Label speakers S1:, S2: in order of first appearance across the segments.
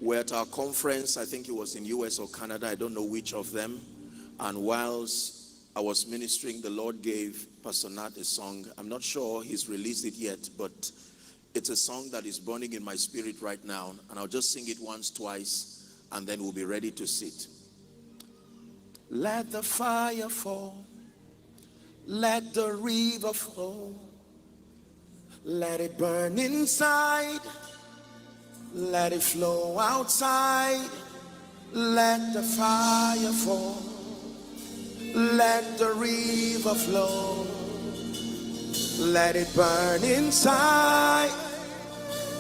S1: We're at our conference, I think it was in US or Canada, I don't know which of them. And whilst I was ministering, the Lord gave Pastor Nat a song. I'm not sure he's released it yet, but it's a song that is burning in my spirit right now. And I'll just sing it once, twice, and then we'll be ready to sit. Let the fire fall. Let the river flow. Let it burn inside. Let it flow outside. Let the fire fall. Let the river flow. Let it burn inside.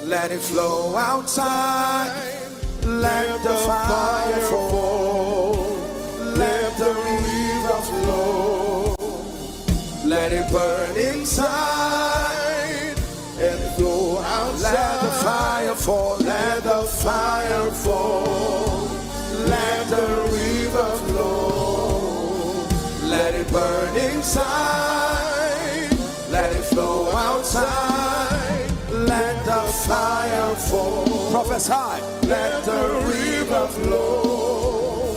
S1: Let it flow outside. Let the fire fall. Let the river flow. Let it burn inside and flow outside. Let the fire fall. Let the fire fall. Let the river flow. Let it burn inside. Let it flow outside. Let the fire fall. Prophesy. Let the river flow.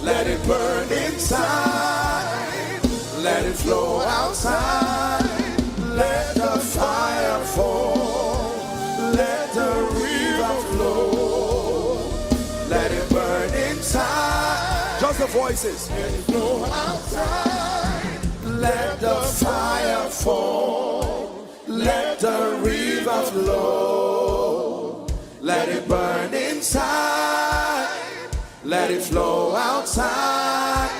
S1: Let it burn inside. Let it flow outside. Let the fire fall. Let the river flow. Let it burn inside. Just the voices. Let it flow outside. Let the fire fall. Let the river flow. Let it burn inside. Let it flow outside.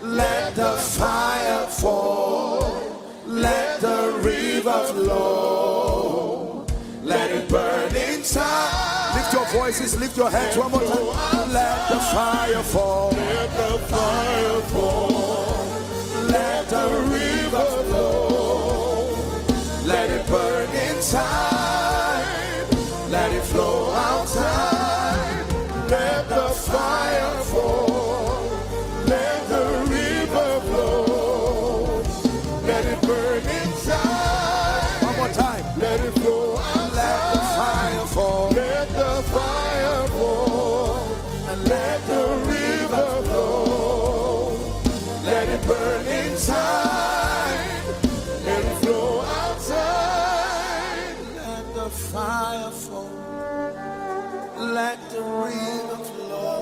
S1: Let the fire fall. Let the river flow. Let it burn inside. Lift your voices, lift your hands one more time. Let the fire fall. Let the fire fall. Let the river flow. Let it burn inside. Let it flow outside. Let the fire fall. Let the river flow. Let it burn inside. One more time. Let it flow outside. Let the fire fall. Let the fire fall. And let the river flow. Let it burn inside. Let it flow outside. Let the fire fall. Let the river flow.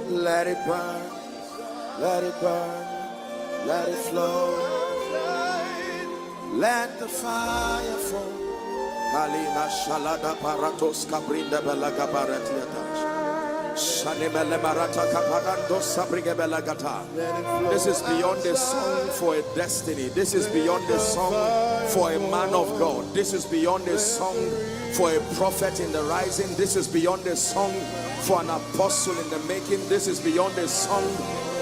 S1: Let it burn. Let it burn. Let it flow. Let the fire fall. Halina shalada paratos kabrinda belaga baratiata. Shanemele marata kaparando sabrige belagata. This is beyond a song for a destiny. This is beyond a song for a man of God. This is beyond a song for a prophet in the rising. This is beyond a song for an apostle in the making. This is beyond a song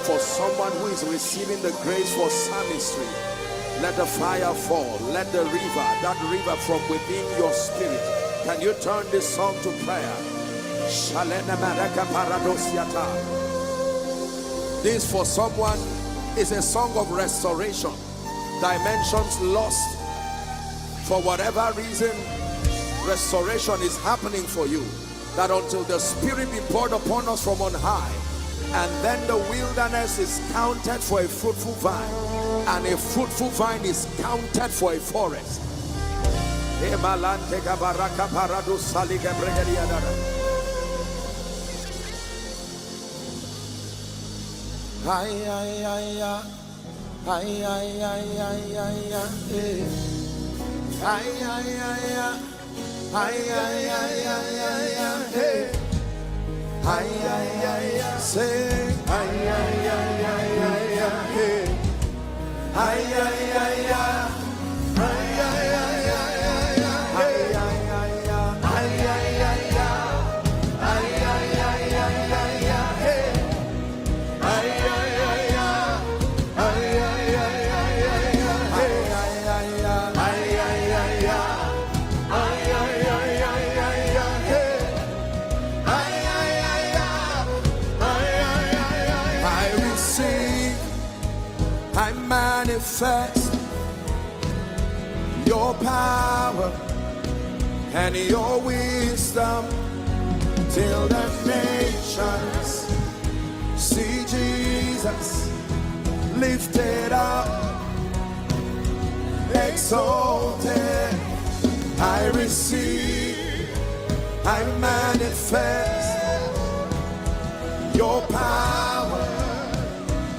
S1: for someone who is receiving the grace for psalmistry. Let the fire fall. Let the river, that river from within your spirit. Can you turn this song to prayer? This for someone is a song of restoration. Dimensions lost. For whatever reason, restoration is happening for you. That until the Spirit be poured upon us from on high, and then the wilderness is counted for a fruitful vine, and a fruitful vine is counted for a forest. Ay, ay, ay, ay, ay, ay, ay, ay, ay, ay, ay, ay, ay, ay, say, ay, ay, ay, ay, ay, ay, ay, ay, I manifest your power and your wisdom. till the nations see Jesus lifted up, exalted. I receive, I manifest your power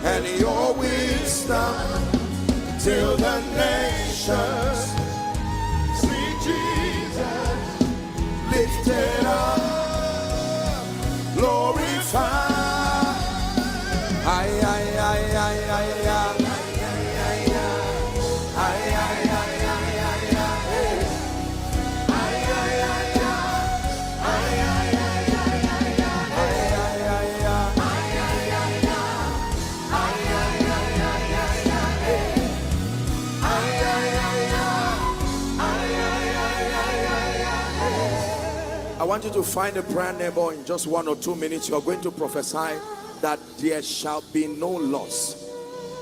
S1: and your wisdom till the nations see Jesus lifted up, glorified. Ay, ay, ay, ay, ay, ay. I want you to find a prayer neighbor. In just 1 or 2 minutes, you are going to prophesy that there shall be no loss.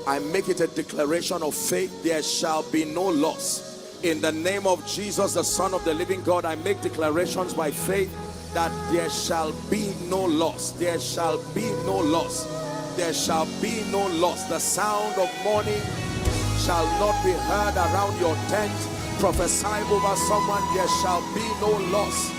S1: I make it a declaration of faith. There shall be no loss. In the name of Jesus, the Son of the living God, I make declarations by faith that there shall be no loss. There shall be no loss. There shall be no loss. The sound of mourning shall not be heard around your tent. Prophesy over someone, there shall be no loss.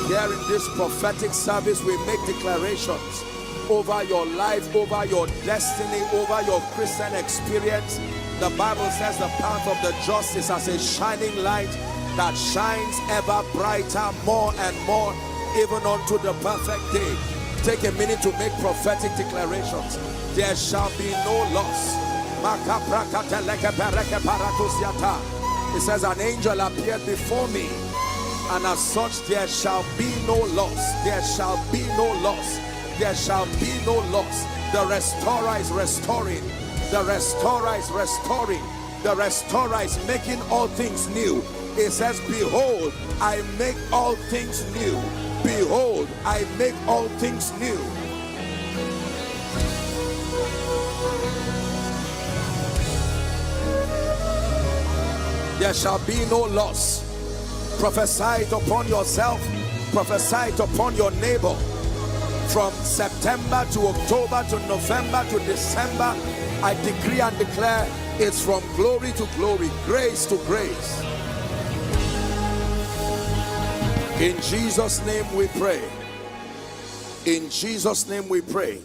S1: Here in this prophetic service, we make declarations over your life, over your destiny, over your Christian experience. The Bible says the path of the just is as a shining light that shines ever brighter, more and more, even unto the perfect day. Take a minute to make prophetic declarations. There shall be no loss. It says, an angel appeared before me, and as such there shall be no loss. There shall be no loss. There shall be no loss. The restorer is restoring. The restorer is restoring. The restorer is making all things new. It says, behold, I make all things new. Behold, I make all things new. There shall be no loss. Prophesy it upon yourself. Prophesy it upon your neighbor. From September to October to November to December, I decree and declare it's from glory to glory, grace to grace. In Jesus' name we pray. In Jesus' name we pray.